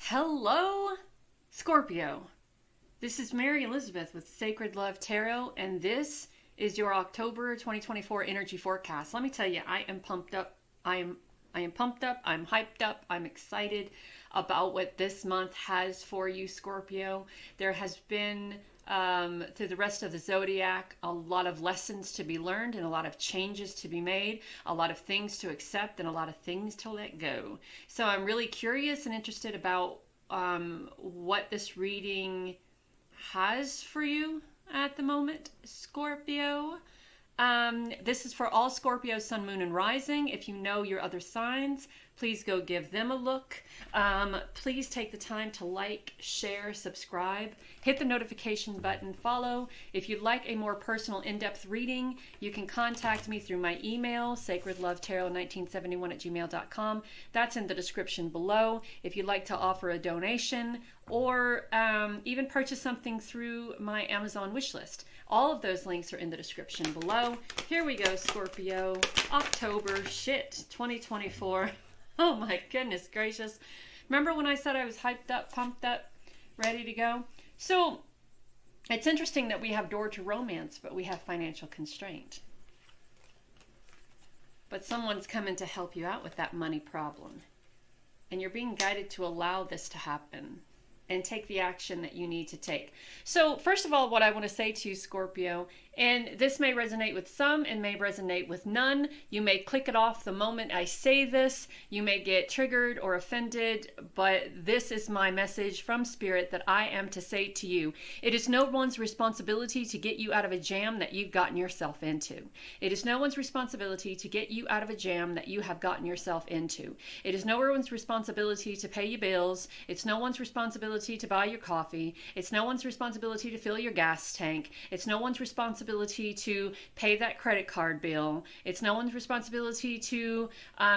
Hello, Scorpio. This is Mary Elizabeth with Sacred Love Tarot, and this is your October 2024 energy forecast. Let me tell you, I am pumped up. I am pumped up. I'm hyped up. I'm excited about what this month has for you, Scorpio. There has been through the rest of the zodiac, a lot of lessons to be learned and a lot of changes to be made, a lot of things to accept and a lot of things to let go. So I'm really curious and interested about what this reading has for you at the moment, Scorpio. This is for all Scorpio, Sun, Moon, and Rising. If you know your other signs, please go give them a look. Please take the time to like, share, subscribe, hit the notification button, follow. If you'd like a more personal, in-depth reading, you can contact me through my email, sacredlovetarot1971@gmail.com. That's in the description below. If you'd like to offer a donation or even purchase something through my Amazon wish list, all of those links are in the description below. Here we go, Scorpio. October, 2024. Oh my goodness gracious. Remember when I said I was hyped up, pumped up, ready to go? So it's interesting that we have door to romance, but we have financial constraint. But someone's coming to help you out with that money problem. And you're being guided to allow this to happen and take the action that you need to take. So first of all, what I want to say to you, Scorpio, and this may resonate with some and may resonate with none. You may click it off the moment I say this. You may get triggered or offended, but this is my message from Spirit that I am to say to you. It is no one's responsibility to get you out of a jam that you've gotten yourself into. It is no one's responsibility to get you out of a jam that you have gotten yourself into. It is no one's responsibility to pay your bills. It's no one's responsibility to buy your coffee. It's no one's responsibility to fill your gas tank. It's no one's responsibility to pay that credit card bill. It's no one's responsibility to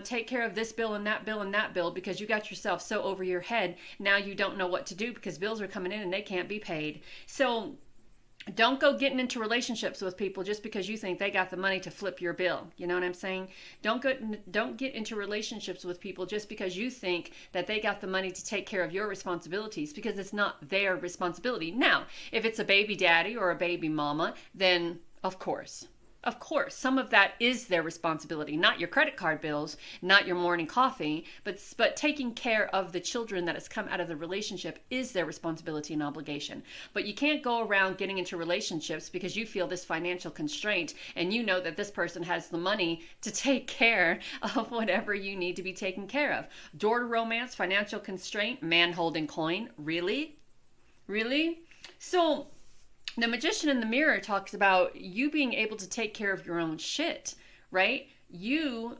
take care of this bill and that bill and that bill because you got yourself so over your head. Now you don't know what to do because bills are coming in and they can't be paid. So don't go getting into relationships with people just because you think they got the money to flip your bill. You know what I'm saying? Don't get into relationships with people just because you think that they got the money to take care of your responsibilities, because it's not their responsibility. Now, if it's a baby daddy or a baby mama, then of course, some of that is their responsibility, not your credit card bills, not your morning coffee, but taking care of the children that has come out of the relationship is their responsibility and obligation. But you can't go around getting into relationships because you feel this financial constraint and you know that this person has the money to take care of whatever you need to be taken care of. Door to romance, financial constraint, man holding coin. Really? So the Magician in the Mirror talks about you being able to take care of your own shit, right? You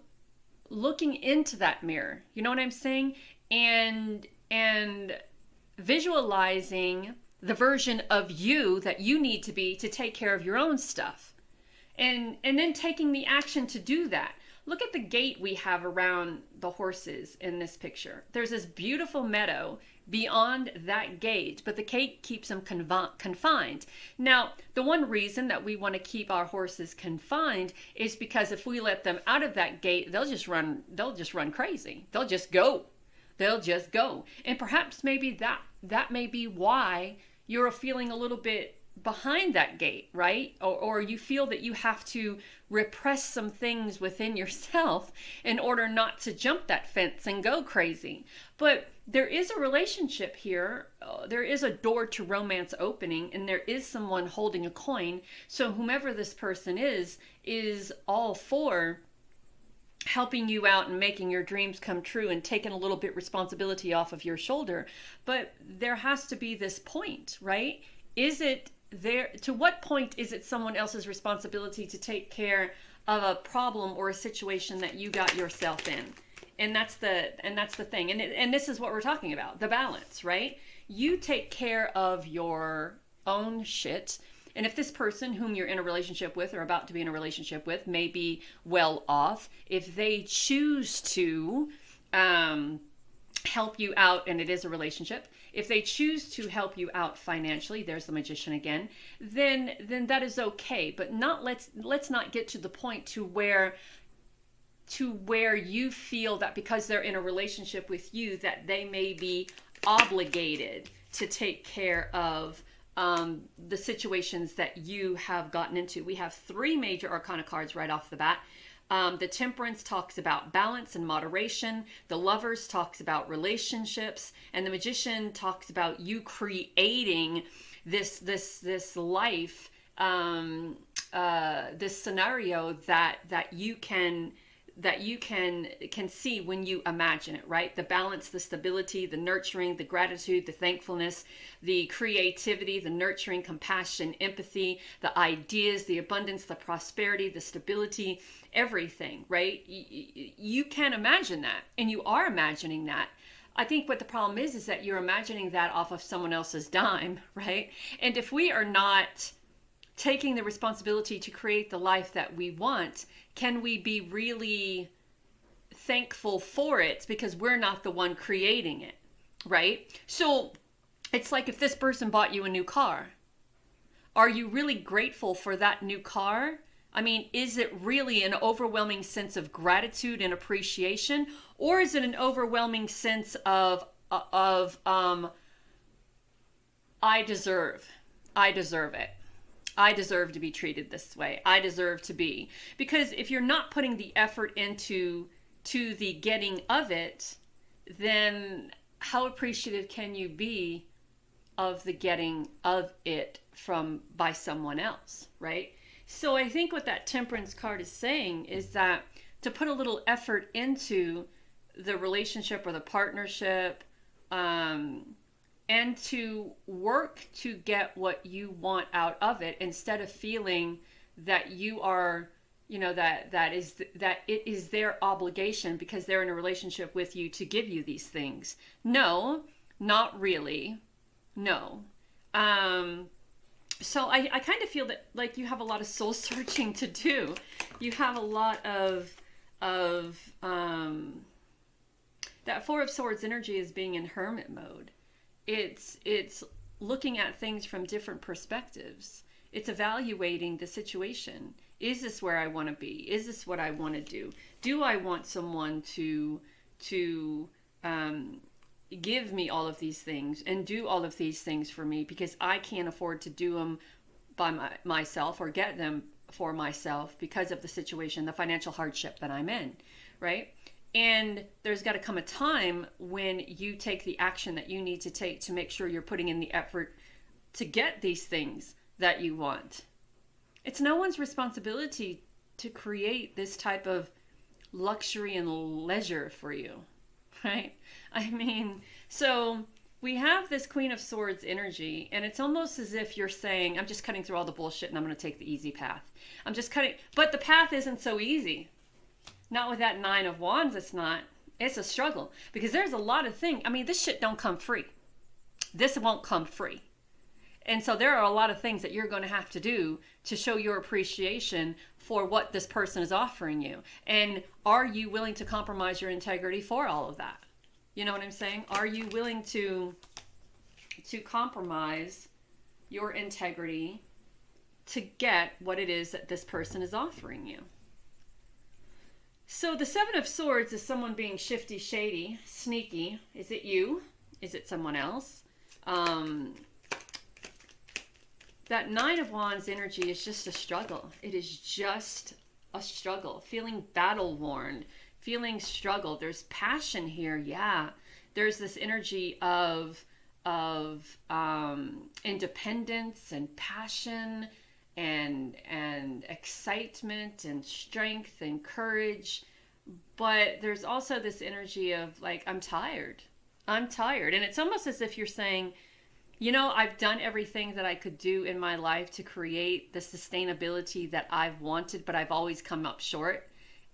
looking into that mirror, you know what I'm saying? And visualizing the version of you that you need to be to take care of your own stuff. And then taking the action to do that. Look at the gate we have around the horses in this picture. There's this beautiful meadow beyond that gate, but the gate keeps them confined. Now, the one reason that we want to keep our horses confined is because if we let them out of that gate, they'll just run crazy. They'll just go. And perhaps maybe that may be why you're feeling a little bit behind that gate, right? Or you feel that you have to repress some things within yourself in order not to jump that fence and go crazy. But there is a relationship here. There is a door to romance opening, and there is someone holding a coin. So whomever this person is all for helping you out and making your dreams come true and taking a little bit responsibility off of your shoulder. But there has to be this point, right? Is it there? To what point is it someone else's responsibility to take care of a problem or a situation that you got yourself in? And that's the thing. And this is what we're talking about, the balance, right? You take care of your own shit. And if this person whom you're in a relationship with or about to be in a relationship with may be well off, if they choose to help you out, and it is a relationship, if they choose to help you out financially, there's the Magician again, then that is okay. But let's not get to the point to where to where you feel that because they're in a relationship with you, that they may be obligated to take care of the situations that you have gotten into. We have 3 major arcana cards right off the bat. The Temperance talks about balance and moderation. The Lovers talks about relationships, and the Magician talks about you creating this life, this scenario that you can see when you imagine it, right? The balance, the stability, the nurturing, the gratitude, the thankfulness, the creativity, the nurturing, compassion, empathy, the ideas, the abundance, the prosperity, the stability, everything, right? You can imagine that, and you are imagining that. I think what the problem is that you're imagining that off of someone else's dime, right? And if we are not taking the responsibility to create the life that we want, can we be really thankful for it because we're not the one creating it, right? So it's like if this person bought you a new car, are you really grateful for that new car? I mean, is it really an overwhelming sense of gratitude and appreciation, or is it an overwhelming sense of I deserve it. I deserve to be treated this way. I deserve to be. Because if you're not putting the effort into the getting of it, then how appreciative can you be of the getting of it by someone else, right? So I think what that Temperance card is saying is that to put a little effort into the relationship or the partnership, and to work to get what you want out of it, instead of feeling that you are, that it is their obligation because they're in a relationship with you to give you these things. No, not really. No. So I kind of feel that like you have a lot of soul searching to do. You have a lot of that 4 of Swords energy is being in hermit mode. It's looking at things from different perspectives. It's evaluating the situation. Is this where I want to be? Is this what I want to do? Do I want someone to give me all of these things and do all of these things for me because I can't afford to do them by myself or get them for myself because of the situation, the financial hardship that I'm in, right? And there's got to come a time when you take the action that you need to take to make sure you're putting in the effort to get these things that you want. It's no one's responsibility to create this type of luxury and leisure for you, right? I mean, so we have this Queen of Swords energy, and it's almost as if you're saying, I'm just cutting through all the bullshit and I'm going to take the easy path. I'm just cutting, but the path isn't so easy. Not with that 9 of Wands, it's not. It's a struggle because there's a lot of things. I mean, this shit don't come free. This won't come free. And so there are a lot of things that you're going to have to do to show your appreciation for what this person is offering you. And are you willing to compromise your integrity for all of that? You know what I'm saying? Are you willing to compromise your integrity to get what it is that this person is offering you? So the 7 of Swords is someone being shifty, shady, sneaky. Is it you? Is it someone else? That 9 of Wands energy is just a struggle. It is just a struggle. Feeling battle worn, feeling struggle. There's passion here, yeah. There's this energy of independence and passion and excitement and strength and courage, but there's also this energy of like, I'm tired, and it's almost as if you're saying, I've done everything that I could do in my life to create the sustainability that I've wanted, but I've always come up short.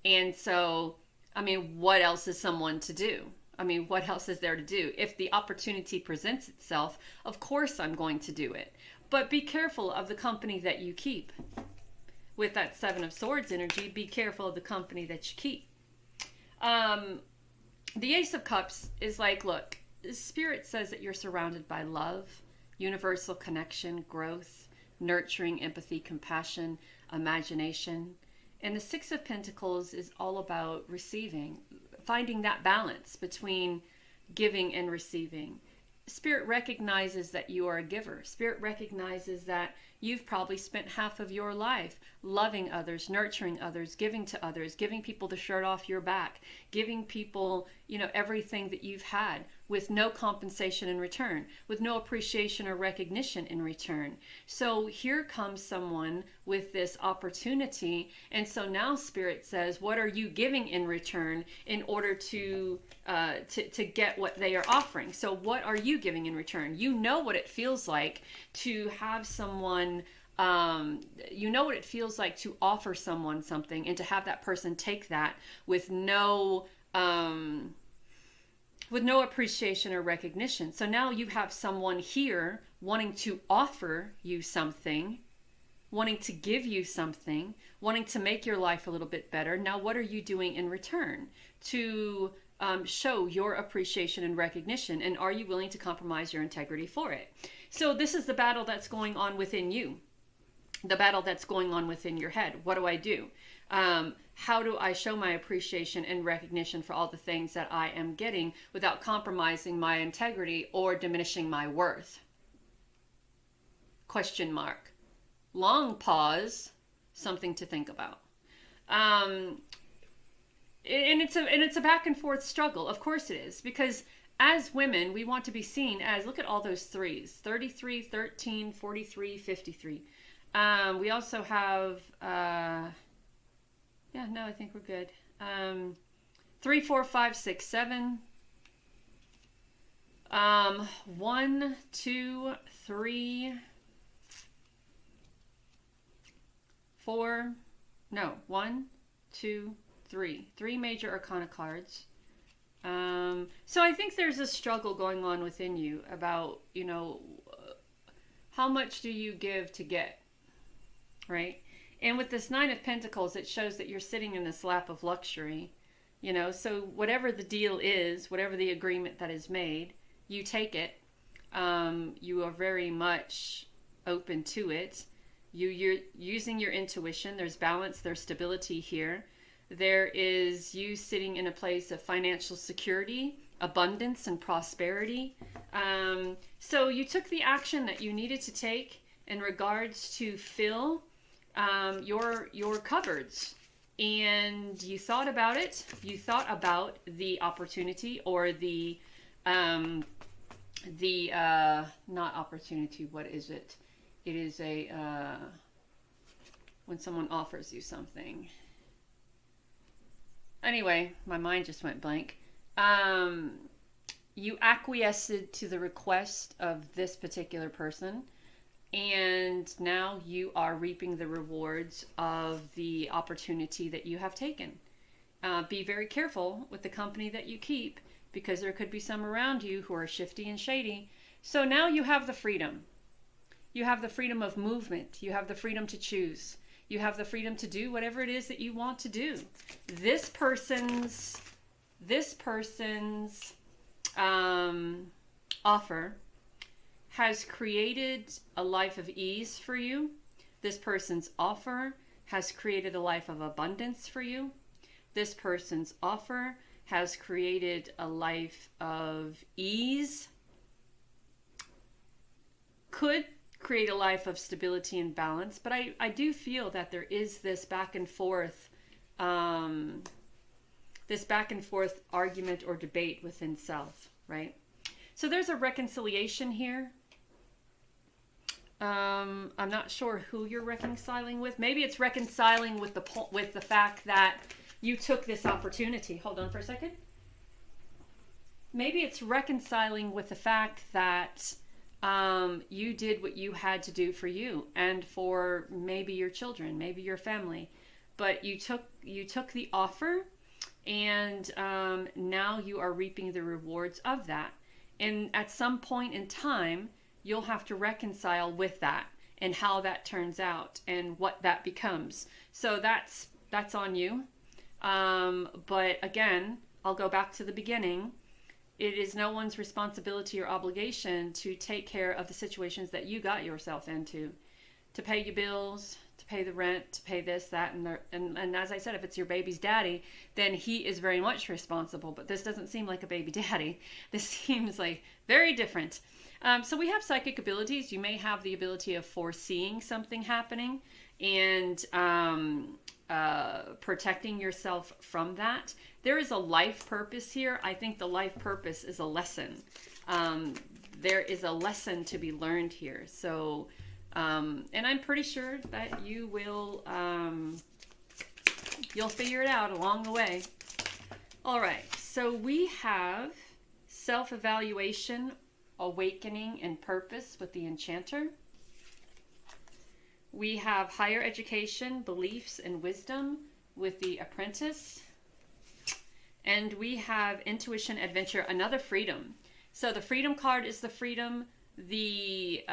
And so, I mean, what else is someone to do? I mean, what else is there to do? If the opportunity presents itself, of course I'm going to do it. But be careful of the company that you keep. With that 7 of Swords energy, be careful of the company that you keep. The Ace of Cups is like, look, Spirit says that you're surrounded by love, universal connection, growth, nurturing, empathy, compassion, imagination. And the Six of Pentacles is all about receiving, finding that balance between giving and receiving. Spirit recognizes that you are a giver. Spirit recognizes that you've probably spent half of your life loving others, nurturing others, giving to others, giving people the shirt off your back, giving people, everything that you've had with no compensation in return, with no appreciation or recognition in return. So here comes someone with this opportunity. And so now Spirit says, what are you giving in return in order to get what they are offering? So what are you giving in return? You know what it feels like to have someone, what it feels like to offer someone something and to have that person take that with no appreciation or recognition. So now you have someone here wanting to offer you something, wanting to give you something, wanting to make your life a little bit better. Now, what are you doing in return to show your appreciation and recognition? And are you willing to compromise your integrity for it? So this is the battle that's going on within you, the battle that's going on within your head. What do I do? How do I show my appreciation and recognition for all the things that I am getting without compromising my integrity or diminishing my worth? Question mark. Long pause, something to think about. And it's a back and forth struggle. Of course it is, because as women, we want to be seen as, look at all those threes, 33, 13, 43, 53. We also have, I think we're good. 3, 4, 5, 6, 7. 1, 2, 3, 4. No, 1, 2, 3. 3 major arcana cards. So I think there's a struggle going on within you about, how much do you give to get, right? And with this Nine of Pentacles, it shows that you're sitting in this lap of luxury, so whatever the deal is, whatever the agreement that is made, you take it. You are very much open to it. You're using your intuition. There's balance, there's stability here. There is you sitting in a place of financial security, abundance, and prosperity. So you took the action that you needed to take in regards to fill your cupboards, and you thought about it. You thought about the opportunity, or the not opportunity. What is it? It is a when someone offers you something. Anyway, my mind just went blank. You acquiesced to the request of this particular person, and now you are reaping the rewards of the opportunity that you have taken. Be very careful with the company that you keep, because there could be some around you who are shifty and shady. So now you have the freedom. You have the freedom of movement. You have the freedom to choose. You have the freedom to do whatever it is that you want to do. This person's offer has created a life of ease for you. This person's offer has created a life of abundance for you. This person's offer has created a life of ease. Could create a life of stability and balance, but I do feel that there is this back and forth argument or debate within self, right? So there's a reconciliation here. I'm not sure who you're reconciling with. Maybe it's reconciling with the fact that you took this opportunity. Hold on for a second. Maybe it's reconciling with the fact that you did what you had to do for you and for maybe your children, maybe your family, but you took the offer, and now you are reaping the rewards of that. And at some point in time, you'll have to reconcile with that and how that turns out and what that becomes. So that's on you. But again, I'll go back to the beginning. It is no one's responsibility or obligation to take care of the situations that you got yourself into, to pay your bills, to pay the rent, to pay this, that, and as I said, if it's your baby's daddy, then he is very much responsible. But this doesn't seem like a baby daddy. This seems like very different. So we have psychic abilities. You may have the ability of foreseeing something happening and protecting yourself from that. There is a life purpose here. I think the life purpose is a lesson. There is a lesson to be learned here. So, and I'm pretty sure that you will, you'll figure it out along the way. All right. So we have self-evaluation, awakening, and purpose with the enchanter. We have higher education, beliefs, and wisdom with the apprentice. And we have intuition, adventure, another freedom. So the freedom card is the freedom. The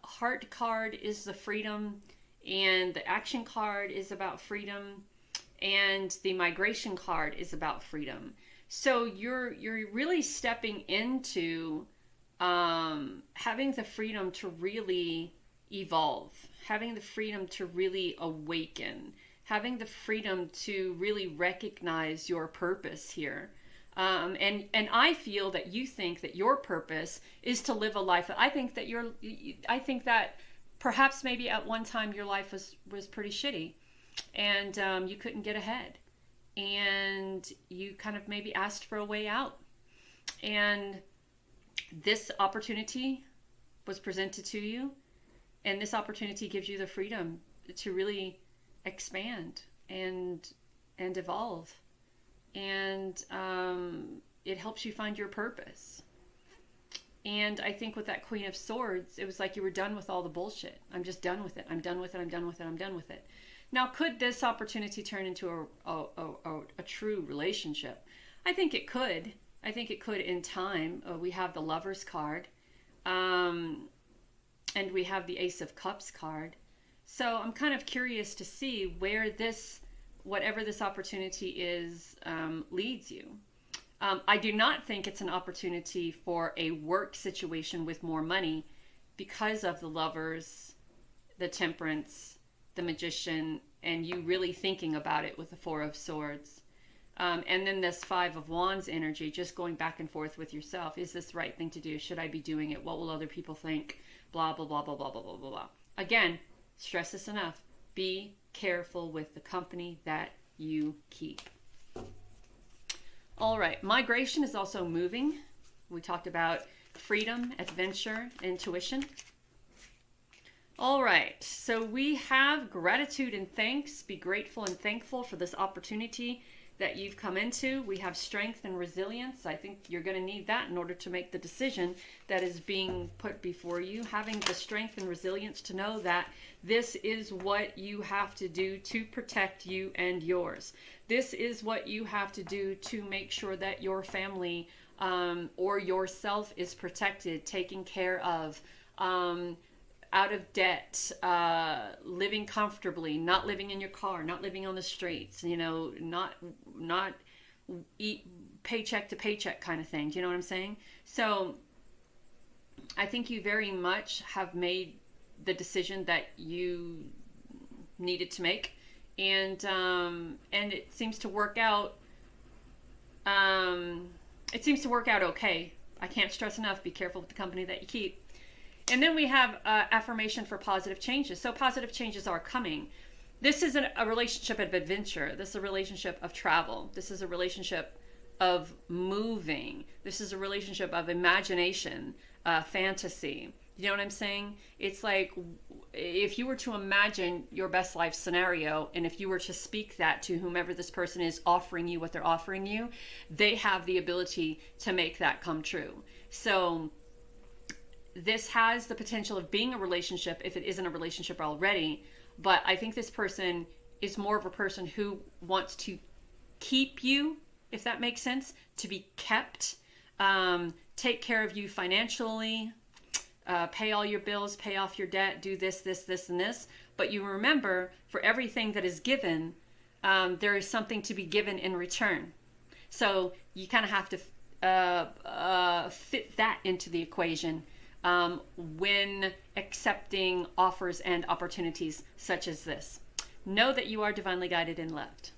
heart card is the freedom. And the action card is about freedom. And the migration card is about freedom. So you're really stepping into having the freedom to really evolve, having the freedom to really awaken, having the freedom to really recognize your purpose here. And I feel that you think that your purpose is to live a life. I think that perhaps maybe at one time your life was pretty shitty, and you couldn't get ahead, and you kind of maybe asked for a way out, and this opportunity was presented to you, and this opportunity gives you the freedom to really expand and evolve, and it helps you find your purpose. And I think with that Queen of Swords, it was like you were done with all the bullshit. I'm just done with it. I'm done with it. I'm done with it. I'm done with it. Now, could this opportunity turn into a true relationship? I think it could. I think it could in time. We have the Lover's card. And we have the Ace of Cups card. So I'm kind of curious to see where this, whatever this opportunity is, leads you. I do not think it's an opportunity for a work situation with more money because of the Lovers, the Temperance, the Magician, and you really thinking about it with the Four of Swords. And then this Five of Wands energy, just going back and forth with yourself. Is this the right thing to do? Should I be doing it? What will other people think? Blah, blah, blah, blah, blah, blah, blah, blah, blah. Again, stress this enough. Be careful with the company that you keep. All right. Migration is also moving. We talked about freedom, adventure, intuition. All right. So we have gratitude and thanks. Be grateful and thankful for this opportunity that you've come into. We have strength and resilience. I think you're going to need that in order to make the decision that is being put before you. Having the strength and resilience to know that this is what you have to do to protect you and yours. This is what you have to do to make sure that your family or yourself is protected, taken care of, out of debt, living comfortably, not living in your car, not living on the streets, not eat paycheck to paycheck kind of thing. Do you know what I'm saying? So I think you very much have made the decision that you needed to make, and it seems to work out. It seems to work out okay. I can't stress enough, be careful with the company that you keep. And then we have affirmation for positive changes. So positive changes are coming. This is a relationship of adventure. This is a relationship of travel. This is a relationship of moving. This is a relationship of imagination, fantasy. You know what I'm saying? It's like if you were to imagine your best life scenario, and if you were to speak that to whomever this person is offering you what they're offering you, they have the ability to make that come true. So this has the potential of being a relationship if it isn't a relationship already. But I think this person is more of a person who wants to keep you, if that makes sense, to be kept, take care of you financially, pay all your bills, pay off your debt, do this, this, this, and this. But you remember, for everything that is given, there is something to be given in return. So you kind of have to fit that into the equation. when accepting offers and opportunities such as this. Know that you are divinely guided and loved.